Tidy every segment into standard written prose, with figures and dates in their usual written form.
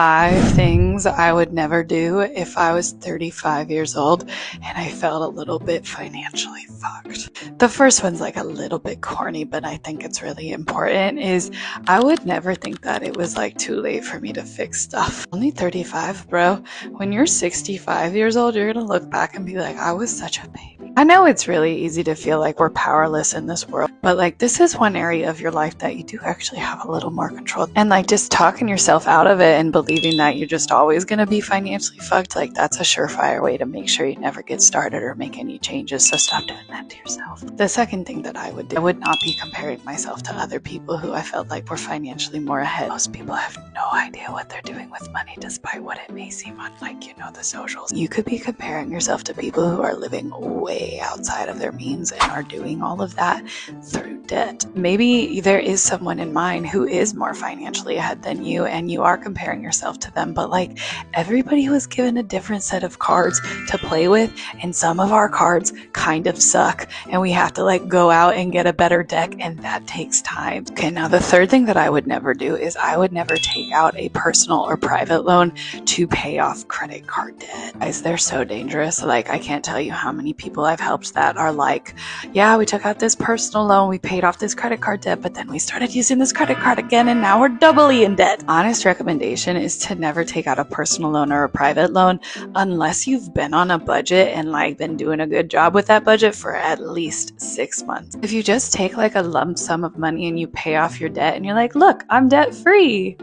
5 things I would never do if I was 35 years old and I felt a little bit financially fucked. The first one's like a little bit corny, but I think it's really important, is I would never think that it was like too late for me to fix stuff. Only 35, bro. When you're 65 years old, you're gonna look back and be like, I was such a baby. I know it's really easy to feel like we're powerless in this world, but like this is one area of your life that you do actually have a little more control. And like just talking yourself out of it and believing that you're just always going to be financially fucked, like that's a surefire way to make sure you never get started or make any changes. So stop doing that to yourself. The second thing that I would do, I would not be comparing myself to other people who I felt like were financially more ahead. Most people have no idea what they're doing with money, despite what it may seem on, like, you know, the socials. You could be comparing yourself to people who are living way outside of their means and are doing all of that through debt. Maybe there is someone in mind who is more financially ahead than you and you are comparing yourself to them, but like everybody was given a different set of cards to play with, and some of our cards kind of suck and we have to like go out and get a better deck, and that takes time. Okay, now the third thing that I would never do is I would never take out a personal or private loan to pay off credit card debt. Guys, they're so dangerous. Like I can't tell you how many people I've helped that are like, yeah, we took out this personal loan, we paid off this credit card debt, but then we started using this credit card again and now we're doubly in debt. Honest recommendation is to never take out a personal loan or a private loan unless you've been on a budget and like been doing a good job with that budget for at least 6 months. If you just take like a lump sum of money and you pay off your debt and you're like, look, I'm debt free,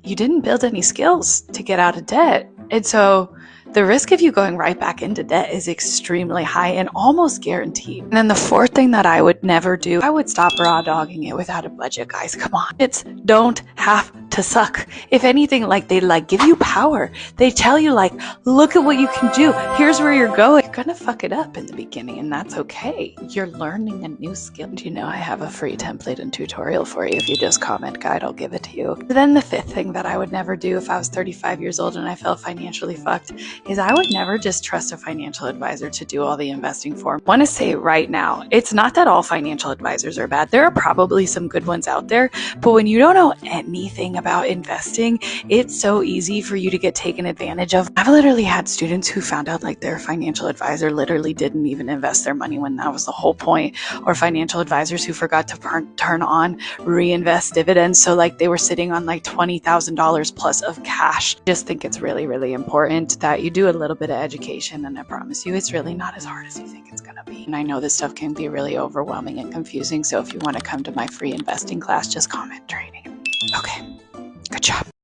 you didn't build any skills to get out of debt. And so the risk of you going right back into debt is extremely high and almost guaranteed. And then the fourth thing that I would never do, I would stop raw dogging it without a budget, guys. Come on. It's don't have to suck. If anything, like they like give you power. They tell you like, look at what you can do. Here's where you're going. You're gonna fuck it up in the beginning and that's okay. You're learning a new skill. Do you know I have a free template and tutorial for you? If you just comment guide, I'll give it to you. Then the fifth thing that I would never do if I was 35 years old and I felt financially fucked is I would never just trust a financial advisor to do all the investing for me. I want to say right now, it's not that all financial advisors are bad. There are probably some good ones out there, but when you don't know anything about investing, it's so easy for you to get taken advantage of. I've literally had students who found out like their financial advisor literally didn't even invest their money when that was the whole point, or financial advisors who forgot to turn on reinvest dividends. So like they were sitting on like $20,000 plus of cash. Just think it's really, really important that you do a little bit of education, and I promise you it's really not as hard as you think it's gonna be. And I know this stuff can be really overwhelming and confusing, so if you want to come to my free investing class, just comment training. Okay, good job.